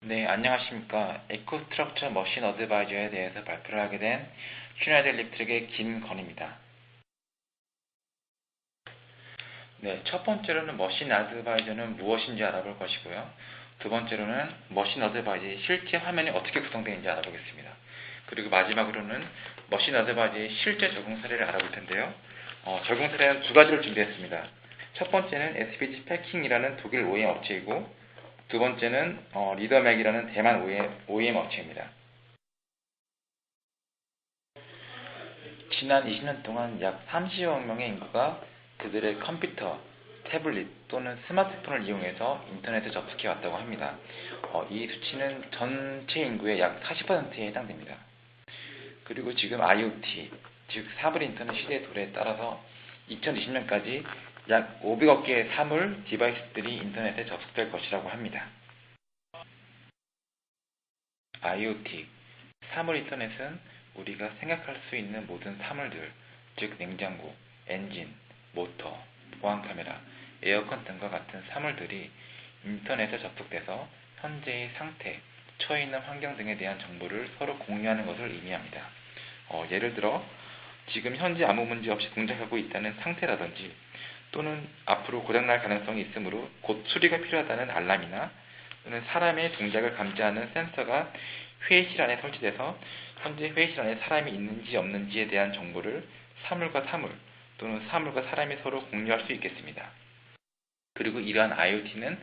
네, 안녕하십니까. 에코스트럭처 머신 어드바이저에 대해서 발표를 하게 된 슈나이더 일렉트릭의 김건입니다. 네, 첫 번째로는 머신 어드바이저는 무엇인지 알아볼 것이고요. 두 번째로는 머신 어드바이저의 실제 화면이 어떻게 구성되어 있는지 알아보겠습니다. 그리고 마지막으로는 머신 어드바이저의 실제 적용 사례를 알아볼 텐데요. 적용 사례는 두 가지를 준비했습니다. 첫 번째는 SPG 패킹이라는 독일 OEM 업체이고, 두 번째는 리더맥이라는 대만 OEM 업체입니다. 지난 20년 동안 약 30억 명의 인구가 그들의 컴퓨터, 태블릿 또는 스마트폰을 이용해서 인터넷에 접속해 왔다고 합니다. 이 수치는 전체 인구의 약 40%에 해당됩니다. 그리고 지금 IoT, 즉 사물 인터넷 시대의 도래에 따라서 2020년까지 약 500억 개의 사물 디바이스들이 인터넷에 접속될 것이라고 합니다. IoT, 사물 인터넷은 우리가 생각할 수 있는 모든 사물들, 즉 냉장고, 엔진, 모터, 보안 카메라, 에어컨 등과 같은 사물들이 인터넷에 접속돼서 현재의 상태, 처해 있는 환경 등에 대한 정보를 서로 공유하는 것을 의미합니다. 예를 들어 지금 현재 아무 문제 없이 동작하고 있다는 상태라든지, 또는 앞으로 고장날 가능성이 있으므로 곧 수리가 필요하다는 알람이나, 또는 사람의 동작을 감지하는 센서가 회의실 안에 설치돼서 현재 회의실 안에 사람이 있는지 없는지에 대한 정보를 사물과 사물 또는 사물과 사람이 서로 공유할 수 있겠습니다. 그리고 이러한 IoT는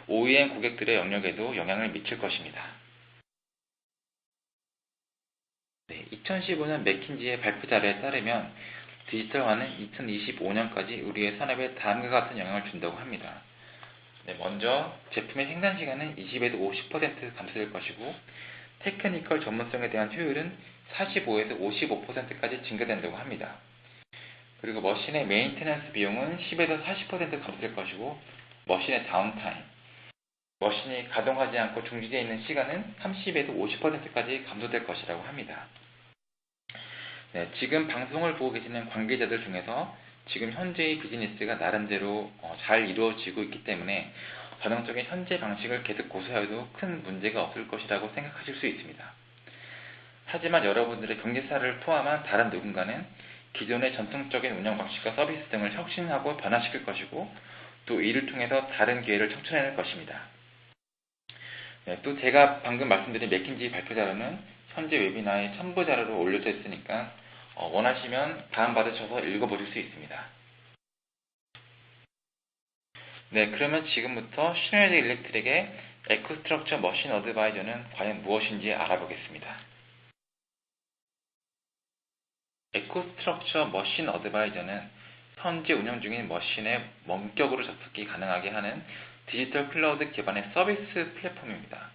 OEM 고객들의 영역에도 영향을 미칠 것입니다. 네, 2015년 맥킨지의 발표 자료에 따르면 디지털화는 2025년까지 우리의 산업에 다음과 같은 영향을 준다고 합니다. 네, 먼저 제품의 생산 시간은 20에서 50% 감소될 것이고, 테크니컬 전문성에 대한 효율은 45에서 55%까지 증가된다고 합니다. 그리고 머신의 메인테넌스 비용은 10에서 40% 감소될 것이고, 머신의 다운타임, 머신이 가동하지 않고 중지되어 있는 시간은 30에서 50%까지 감소될 것이라고 합니다. 네, 지금 방송을 보고 계시는 관계자들 중에서 지금 현재의 비즈니스가 나름대로 잘 이루어지고 있기 때문에 전형적인 현재 방식을 계속 고수해도 큰 문제가 없을 것이라고 생각하실 수 있습니다. 하지만 여러분들의 경제사를 포함한 다른 누군가는 기존의 전통적인 운영 방식과 서비스 등을 혁신하고 변화시킬 것이고, 또 이를 통해서 다른 기회를 창출해낼 것입니다. 네, 또 제가 방금 말씀드린 맥킨지 발표 자료는 현재 웨비나에 첨부 자료로 올려져 있으니까 원하시면 다운받으셔서 읽어보실 수 있습니다. 네, 그러면 지금부터 슈나이더 일렉트릭의 에코스트럭처 머신 어드바이저는 과연 무엇인지 알아보겠습니다. 에코스트럭처 머신 어드바이저는 현재 운영 중인 머신에 원격으로 접속이 가능하게 하는 디지털 클라우드 기반의 서비스 플랫폼입니다.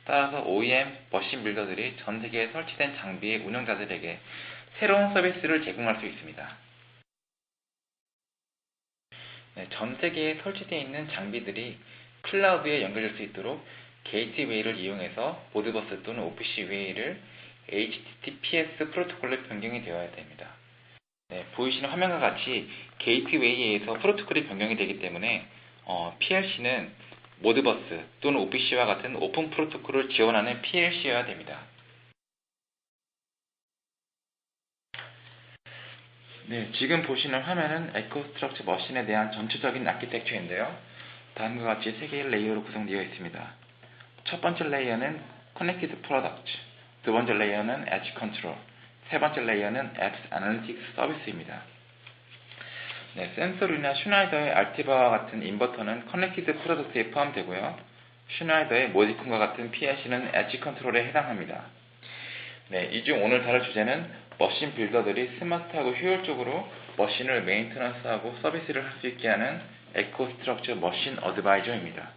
따라서 OEM 머신 빌더들이 전 세계에 설치된 장비의 운영자들에게 새로운 서비스를 제공할 수 있습니다. 네, 전 세계에 설치되어 있는 장비들이 클라우드에 연결될 수 있도록 게이트웨이를 이용해서 모드버스 또는 OPC-웨이를 HTTPS 프로토콜로 변경이 되어야 됩니다. 네, 보이시는 화면과 같이 게이트웨이에 의해서 프로토콜이 변경이 되기 때문에 PLC는 모드버스 또는 OPC와 같은 오픈 프로토콜을 지원하는 PLC여야 됩니다. 네, 지금 보시는 화면은 에코스트럭처 머신에 대한 전체적인 아키텍처인데요. 다음과 같이 세 개의 레이어로 구성되어 있습니다. 첫 번째 레이어는 Connected Product, 두 번째 레이어는 Edge Control, 세 번째 레이어는 Apps Analytics 서비스입니다. 네, 센서류나 슈나이더의 알티바와 같은 인버터는 Connected Product에 포함되고요. 슈나이더의 모디콘과 같은 PLC는 Edge Control에 해당합니다. 네, 이 중 오늘 다룰 주제는 머신 빌더들이 스마트하고 효율적으로 머신을 메인테넌스하고 서비스를 할 수 있게 하는 에코스트럭처 머신 어드바이저입니다.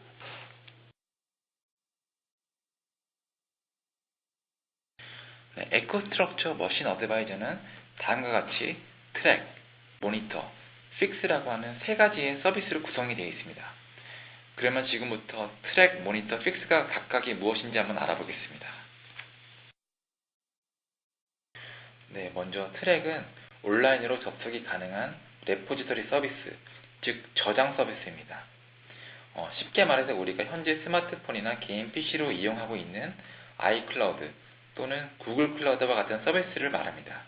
네, 에코스트럭처 머신 어드바이저는 다음과 같이 트랙, 모니터, 픽스라고 하는 세 가지의 서비스로 구성이 되어 있습니다. 그러면 지금부터 트랙, 모니터, 픽스가 각각이 무엇인지 한번 알아보겠습니다. 네, 먼저 트랙은 온라인으로 접속이 가능한 레포지터리 서비스, 즉 저장 서비스입니다. 쉽게 말해서 우리가 현재 스마트폰이나 개인 PC로 이용하고 있는 아이클라우드 또는 구글 클라우드와 같은 서비스를 말합니다.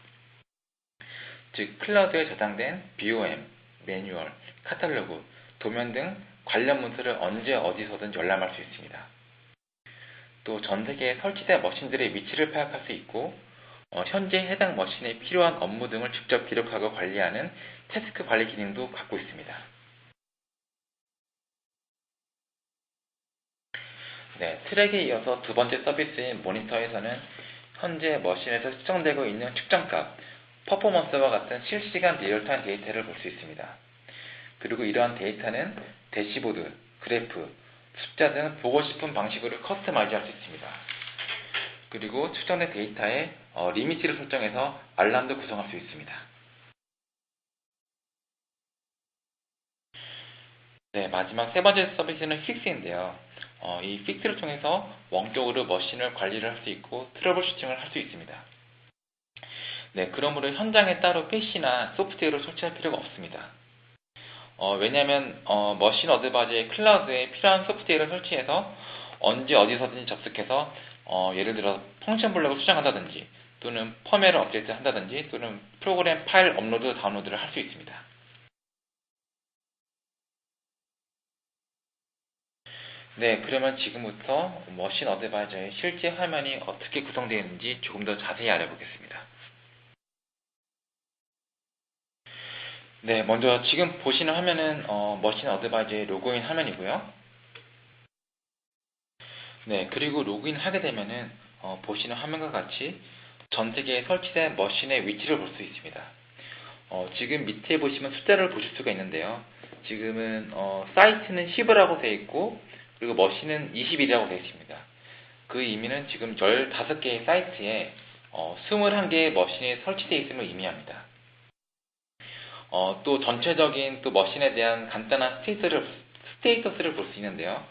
즉, 클라우드에 저장된 BOM, 매뉴얼, 카탈로그, 도면 등 관련 문서를 언제 어디서든 열람할 수 있습니다. 또 전 세계에 설치된 머신들의 위치를 파악할 수 있고 현재 해당 머신에 필요한 업무 등을 직접 기록하고 관리하는 태스크 관리 기능도 갖고 있습니다. 네, 트랙에 이어서 두 번째 서비스인 모니터에서는 현재 머신에서 측정되고 있는 측정값, 퍼포먼스와 같은 실시간 리얼타임 데이터를 볼 수 있습니다. 그리고 이러한 데이터는 대시보드, 그래프, 숫자 등 보고 싶은 방식으로 커스터마이즈 할 수 있습니다. 그리고 측정된 데이터에 리미트를 설정해서 알람도 구성할 수 있습니다. 네, 마지막 세 번째 서비스는 픽스인데요. 이 픽스를 통해서 원격으로 머신을 관리를 할 수 있고 트러블 슈팅을 할 수 있습니다. 네, 그러므로 현장에 따로 PC나 소프트웨어를 설치할 필요가 없습니다. 왜냐하면 머신 어드바이저의 클라우드에 필요한 소프트웨어를 설치해서 언제 어디서든지 접속해서 예를 들어 펑션 블록을 수정한다든지 또는 펌웨어를 업데이트 한다든지 또는 프로그램 파일 업로드 다운로드를 할 수 있습니다. 네, 그러면 지금부터 머신 어드바이저의 실제 화면이 어떻게 구성되어 있는지 조금 더 자세히 알아보겠습니다. 네, 먼저 지금 보시는 화면은 머신 어드바이저의 로그인 화면이고요. 네, 그리고 로그인 하게 되면은 보시는 화면과 같이 전 세계에 설치된 머신의 위치를 볼 수 있습니다. 지금 밑에 보시면 숫자를 보실 수가 있는데요. 지금은 사이트는 10이라고 되어 있고 그리고 머신은 20이라고 되어 있습니다. 그 의미는 지금 15개의 사이트에 21개의 머신이 설치되어 있음을 의미합니다. 또 전체적인 또 머신에 대한 간단한 스테이터스를 볼 수 있는데요.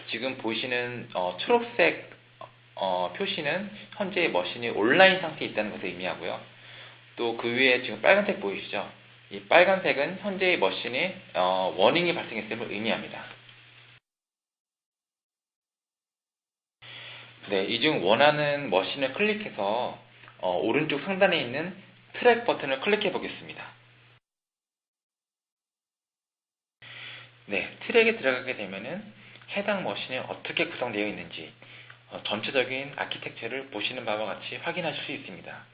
지금 보시는 초록색 표시는 현재 머신이 온라인 상태에 있다는 것을 의미하고요. 또 그 위에 지금 빨간색 보이시죠? 이 빨간색은 현재의 머신이 워닝이 발생했음을 의미합니다. 네, 이 중 원하는 머신을 클릭해서 오른쪽 상단에 있는 트랙 버튼을 클릭해 보겠습니다. 네, 트랙에 들어가게 되면은 해당 머신이 어떻게 구성되어 있는지 전체적인 아키텍처를 보시는 바와 같이 확인하실 수 있습니다.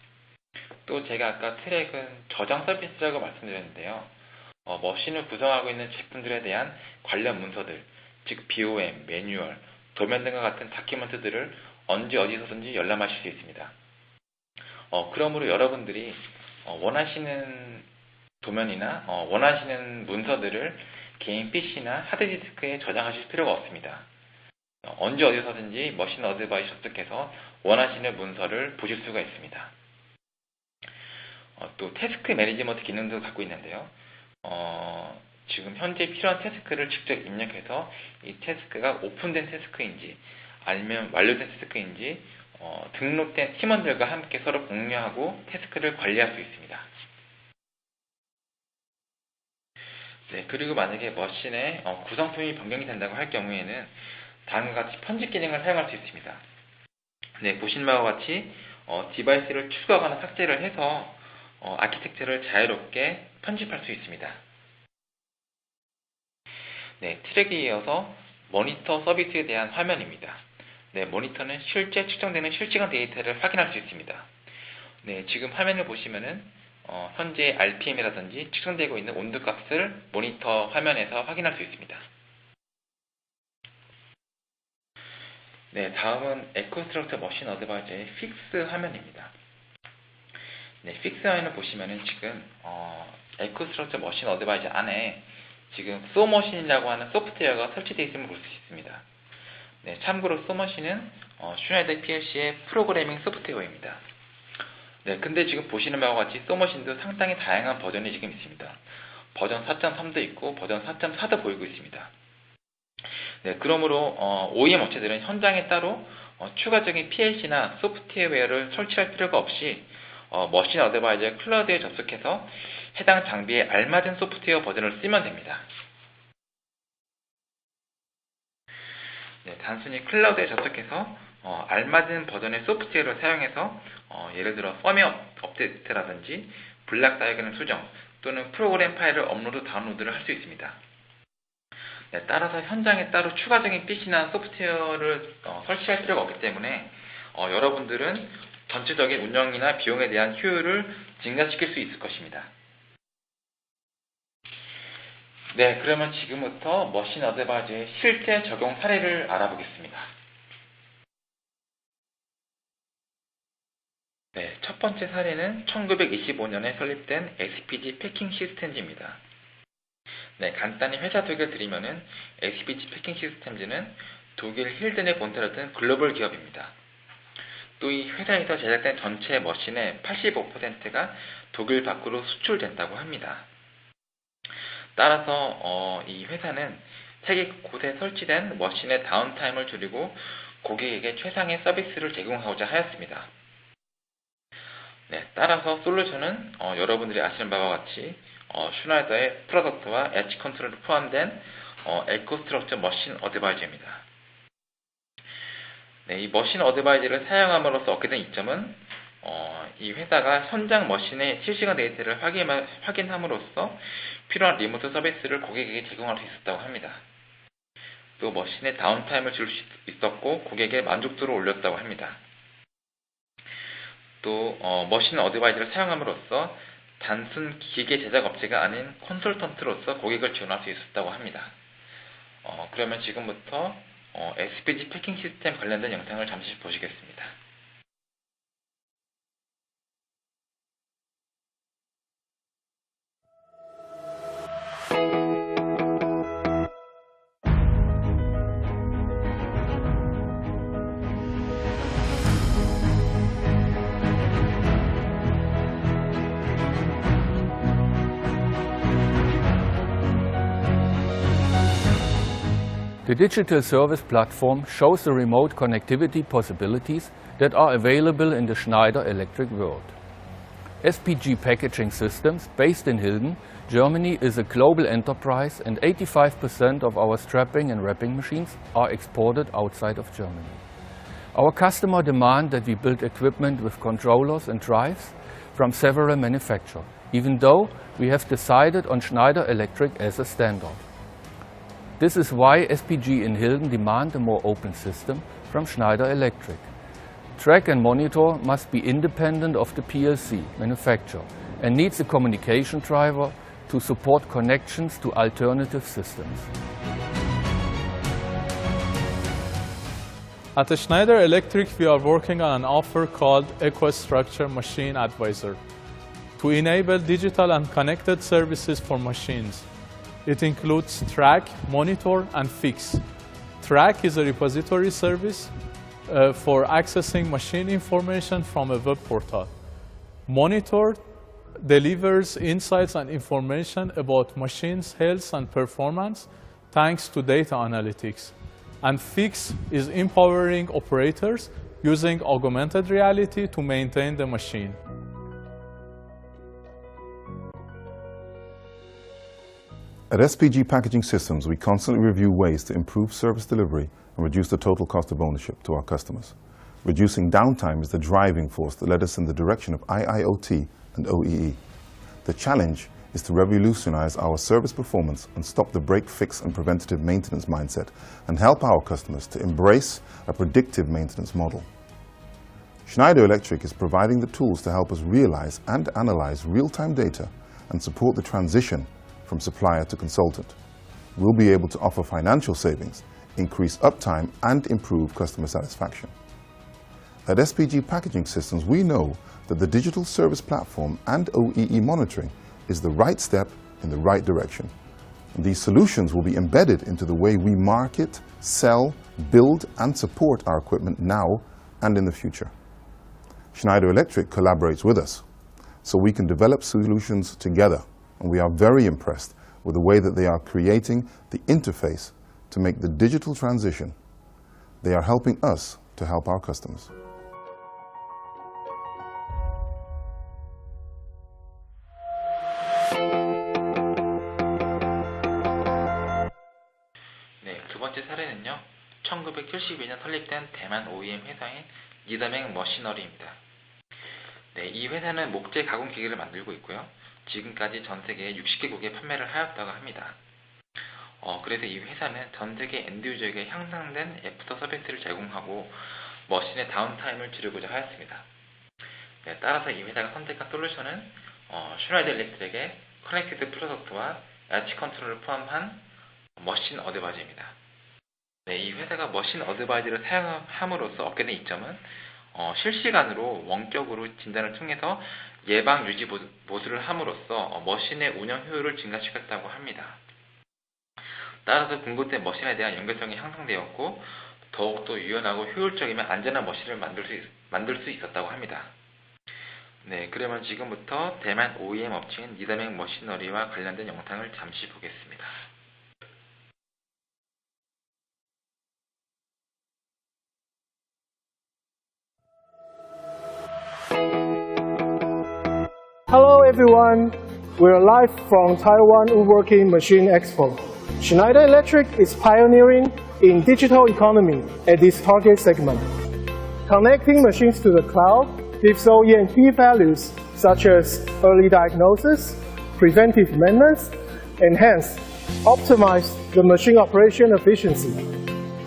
또 제가 아까 트랙은 저장 서비스라고 말씀드렸는데요. 머신을 구성하고 있는 제품들에 대한 관련 문서들, 즉 BOM, 매뉴얼, 도면 등과 같은 다큐멘트들을 언제 어디서든지 열람하실 수 있습니다. 그러므로 여러분들이 원하시는 도면이나 원하시는 문서들을 개인 PC나 하드디스크에 저장하실 필요가 없습니다. 언제 어디서든지 머신 어드바이저 접속해서 원하시는 문서를 보실 수가 있습니다. 또 태스크 매니지먼트 기능도 갖고 있는데요. 지금 현재 필요한 태스크를 직접 입력해서 이 태스크가 오픈된 태스크인지 아니면 완료된 태스크인지 등록된 팀원들과 함께 서로 공유하고 태스크를 관리할 수 있습니다. 네, 그리고 만약에 머신의 구성품이 변경이 된다고 할 경우에는 다음과 같이 편집 기능을 사용할 수 있습니다. 네, 보신 바와 같이 디바이스를 추가하거나 삭제를 해서 아키텍처를 자유롭게 편집할 수 있습니다. 네, 트랙에 이어서 모니터 서비스에 대한 화면입니다. 네, 모니터는 실제 측정되는 실시간 데이터를 확인할 수 있습니다. 네, 지금 화면을 보시면은 현재 RPM이라든지 측정되고 있는 온도값을 모니터 화면에서 확인할 수 있습니다. 네, 다음은 에코스트럭처 머신 어드바이저의 픽스 화면입니다. 네, 픽스 화면을 보시면은 지금 에코스트럭처 머신 어드바이저 안에 지금 소머신이라고 하는 소프트웨어가 설치되어 있음을 볼 수 있습니다. 네, 참고로 소머신은 슈나이더 PLC의 프로그래밍 소프트웨어입니다. 네, 근데 지금 보시는 바와 같이 소머신도 상당히 다양한 버전이 지금 있습니다. 버전 4.3도 있고 버전 4.4도 보이고 있습니다. 네, 그러므로 OEM 업체들은 현장에 따로 추가적인 PLC나 소프트웨어를 설치할 필요가 없이 머신 어드바이저 클라우드에 접속해서 해당 장비에 알맞은 소프트웨어 버전을 쓰면 됩니다. 단순히 클라우드에 접속해서 알맞은 버전의 소프트웨어를 사용해서 예를 들어 펌웨어 업데이트라든지 블락 다이어그램 수정 또는 프로그램 파일을 업로드 다운로드를 할 수 있습니다. 따라서 현장에 따로 추가적인 PC나 소프트웨어를 설치할 필요가 없기 때문에 여러분들은 전체적인 운영이나 비용에 대한 효율을 증가시킬 수 있을 것입니다. 그러면 지금부터 머신 어드바이저의 실제 적용 사례를 알아보겠습니다. 첫 번째 사례는 1925년에 설립된 SPG 패킹 시스템즈입니다. 간단히 회사 소개를 드리면은 SPG 패킹 시스템즈는 독일 힐든에 본사를 둔 글로벌 기업입니다. 또 이 회사에서 제작된 전체 머신의 85%가 독일 밖으로 수출된다고 합니다. 따라서 이 회사는 세계 곳에 설치된 머신의 다운타임을 줄이고 고객에게 최상의 서비스를 제공하고자 하였습니다. 따라서 솔루션은 여러분들이 아시는 바와 같이 슈나이더의 프로덕트와 엣지 컨트롤이 포함된 에코스트럭처 머신 어드바이저입니다. 이 머신 어드바이저를 사용함으로써 얻게 된 이점은 이 회사가 현장 머신의 실시간 데이터를 확인함으로써 필요한 리모트 서비스를 고객에게 제공할 수 있었다고 합니다. 또 머신의 다운타임을 줄 수 있었고 고객의 만족도를 올렸다고 합니다. 또 머신 어드바이저를 사용함으로써 단순 기계 제작 업체가 아닌 컨설턴트로서 고객을 지원할 수 있었다고 합니다. 그러면 지금부터 SPG 패킹 시스템 관련된 영상을 잠시 보시겠습니다. The digital service platform shows the remote connectivity possibilities that are available in the Schneider Electric world. SPG Packaging Systems, based in Hilden, Germany, is a global enterprise, and 85% of our strapping and wrapping machines are exported outside of Germany. Our customer demand that we build equipment with controllers and drives from several manufacturers, even though we have decided on Schneider Electric as a standard. This is why SPG in Hilden demand a more open system from Schneider Electric. Track and monitor must be independent of the PLC manufacturer and needs a communication driver to support connections to alternative systems. At the Schneider Electric, we are working on an offer called EcoStruxure Machine Advisor to enable digital and connected services for machines. It includes track, monitor, and fix. Track is a repository service for accessing machine information from a web portal. Monitor delivers insights and information about machines' health and performance thanks to data analytics. And fix is empowering operators using augmented reality to maintain the machine. At SPG Packaging Systems, we constantly review ways to improve service delivery and reduce the total cost of ownership to our customers. Reducing downtime is the driving force that led us in the direction of IIoT and OEE. The challenge is to revolutionize our service performance and stop the break, fix, and preventative maintenance mindset and help our customers to embrace a predictive maintenance model. Schneider Electric is providing the tools to help us realize and analyze real-time data and support the transition from supplier to consultant. We'll be able to offer financial savings, increase uptime, and improve customer satisfaction. At SPG Packaging Systems, we know that the digital service platform and OEE monitoring is the right step in the right direction. And these solutions will be embedded into the way we market, sell, build, and support our equipment now and in the future. Schneider Electric collaborates with us, so we can develop solutions together. And we are very impressed with the way that they are creating the interface to make the digital transition. They are helping us to help our customers. 두 번째 사례는요. 1972년 설립된 대만 OEM 회사인 니더맹 머시너리입니다. 네, 이 회사는 목재 가공 기계를 만들고 있고요. 지금까지 전 세계 60개국에 판매를 하였다고 합니다. 그래서 이 회사는 전 세계 엔드유저에게 향상된 애프터 서비스를 제공하고 머신의 다운타임을 줄이고자 하였습니다. 네, 따라서 이 회사가 선택한 솔루션은 슈나이더 일렉트릭의 커넥티드 프로덕트와 엣지 컨트롤을 포함한 머신 어드바이저입니다. 네, 이 회사가 머신 어드바이저를 사용함으로써 얻게 된 이점은 실시간으로 원격으로 진단을 통해서 예방 유지 보수를 함으로써 머신의 운영 효율을 증가시켰다고 합니다. 따라서 공급된 머신에 대한 연결성이 향상되었고 더욱더 유연하고 효율적이며 안전한 머신을 만들 수 있었다고 합니다. 네, 그러면 지금부터 대만 OEM 업체인 니더맹 머시너리와 관련된 영상을 잠시 보겠습니다. Hello everyone, we're live from Taiwan Woodworking Machine Expo. Schneider Electric is pioneering in digital economy at this target segment. Connecting machines to the cloud gives OEM key values such as early diagnosis, preventive maintenance, and hence optimize the machine operation efficiency.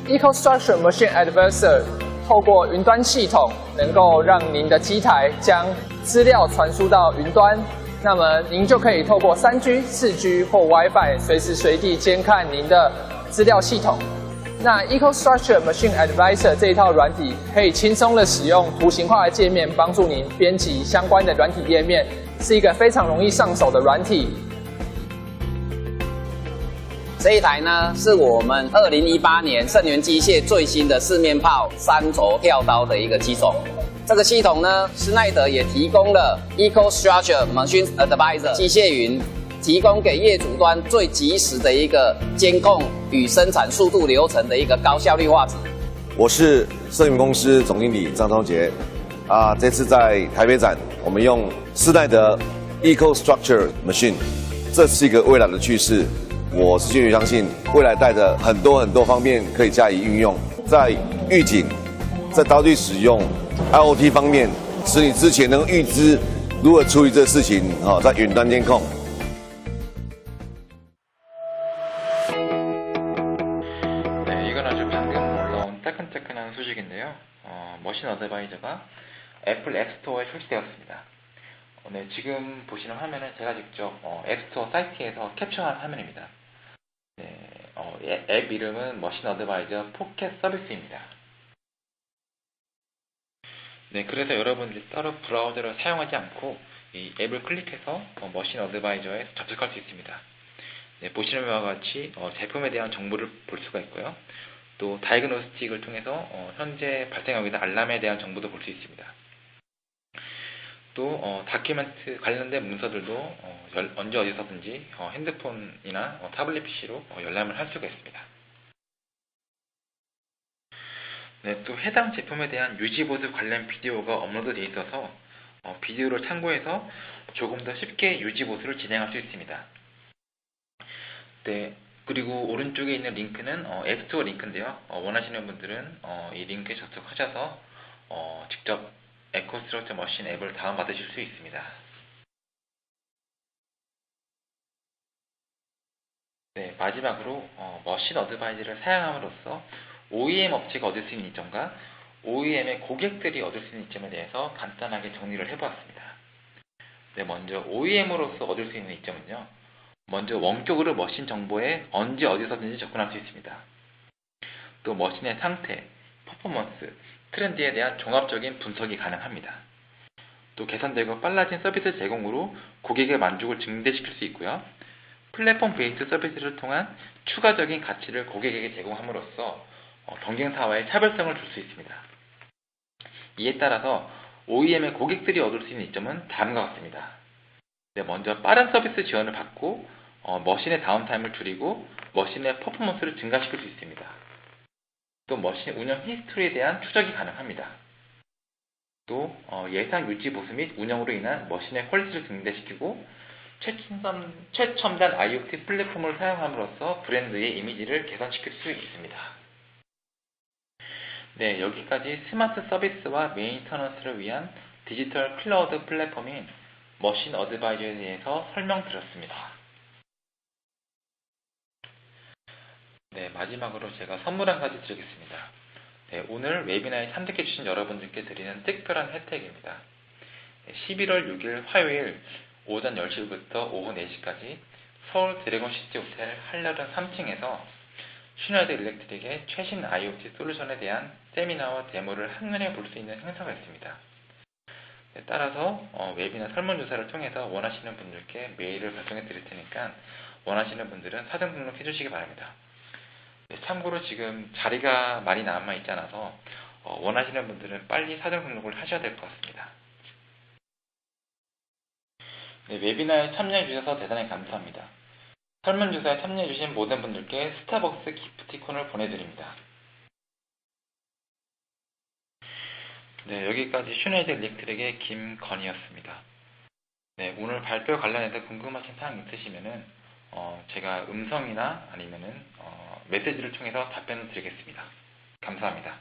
EcoStruxure Machine Advisor 透过云端系统，能够让您的机台将资料传输到云端，那么您就可以透过3G、4G 或 WiFi 随时随地监看您的资料系统。那 EcoStruxure Machine Advisor 这一套软体可以轻松的使用图形化的界面，帮助您编辑相关的软体页面，是一个非常容易上手的软体。这一台呢，是我们2018年盛源机械最新的四面炮3轴跳刀的一个机种。这个系统呢，施耐德也提供了 EcoStruxure Machine Advisor 机械云，提供给业主端最及时的一个监控与生产速度流程的一个高效率化值。我是盛源公司总经理张超杰。这次在台北展，我们用施耐德 EcoStruxure Machine， 这是一个未来的趋势。我是坚决相信，未来带着很多方面可以加以运用，在预警、在刀具使用、IoT 方面，使你之前能预知如何处理这个事情，在云端监控。 네, 이건 아주 방금 올라온 따끈따끈한 소식인데요. 머신 어드바이저가 애플 앱스토어에 출시되었습니다. 네, 지금 보시는 화면은 제가 직접 앱스토어 사이트에서 캡처한 화면입니다. 네, 앱 이름은 머신 어드바이저 포켓 서비스입니다. 네, 그래서 여러분들이 따로 브라우저를 사용하지 않고 이 앱을 클릭해서 머신 어드바이저에 접속할 수 있습니다. 네, 보시는 바와 같이 제품에 대한 정보를 볼 수가 있고요. 또 다이그노스틱을 통해서 현재 발생하고 있는 알람에 대한 정보도 볼 수 있습니다. 또 다큐멘트 관련된 문서들도 언제 어디서든지 핸드폰이나 타블릿 PC로 열람을 할 수가 있습니다. 네, 또 해당 제품에 대한 유지보수 관련 비디오가 업로드되어 있어서 비디오를 참고해서 조금 더 쉽게 유지보수를 진행할 수 있습니다. 네, 그리고 오른쪽에 있는 링크는 앱스토어 링크인데요. 원하시는 분들은 이 링크에 접속하셔서 직접 EcoStruxure 머신 앱을 다운받으실 수 있습니다. 네, 마지막으로 머신 어드바이저를 사용함으로써 OEM 업체가 얻을 수 있는 이점과 OEM의 고객들이 얻을 수 있는 이점에 대해서 간단하게 정리를 해보았습니다. 네, 먼저 OEM으로서 얻을 수 있는 이점은요. 먼저 원격으로 머신 정보에 언제 어디서든지 접근할 수 있습니다. 또 머신의 상태, 퍼포먼스, 트렌드에 대한 종합적인 분석이 가능합니다. 또 개선되고 빨라진 서비스 제공으로 고객의 만족을 증대시킬 수 있고요. 플랫폼 베이스 서비스를 통한 추가적인 가치를 고객에게 제공함으로써 경쟁사와의 차별성을 줄 수 있습니다. 이에 따라서 OEM의 고객들이 얻을 수 있는 이점은 다음과 같습니다. 네, 먼저 빠른 서비스 지원을 받고 머신의 다운타임을 줄이고 머신의 퍼포먼스를 증가시킬 수 있습니다. 또 머신 운영 히스토리에 대한 추적이 가능합니다. 또 예상 유지 보수 및 운영으로 인한 머신의 퀄리티를 증대시키고 최첨단 IoT 플랫폼을 사용함으로써 브랜드의 이미지를 개선시킬 수 있습니다. 네, 여기까지 스마트 서비스와 메인터넌스를 위한 디지털 클라우드 플랫폼인 머신 어드바이저에 대해서 설명드렸습니다. 네, 마지막으로 제가 선물 한 가지 드리겠습니다. 네, 오늘 웨비나에 참석해주신 여러분들께 드리는 특별한 혜택입니다. 11월 6일 화요일 오전 10시부터 오후 4시까지 서울 드래곤시티 호텔 한라른 3층에서 슈나이더 일렉트릭의 최신 IoT 솔루션에 대한 세미나와 데모를 한눈에 볼 수 있는 행사가 있습니다. 따라서 웨비나 설문조사를 통해서 원하시는 분들께 메일을 발송해 드릴 테니까 원하시는 분들은 사전 등록해 주시기 바랍니다. 참고로 지금 자리가 많이 남아 있지 않아서 원하시는 분들은 빨리 사전 등록을 하셔야 될 것 같습니다. 네, 웨비나에 참여해 주셔서 대단히 감사합니다. 설문조사에 참여해 주신 모든 분들께 스타벅스 기프티콘을 보내드립니다. 네, 여기까지 슈나이더 일렉트릭의 김건희였습니다. 네, 오늘 발표 관련해서 궁금하신 사항 있으시면은 제가 음성이나 아니면은 메시지를 통해서 답변을 드리겠습니다. 감사합니다.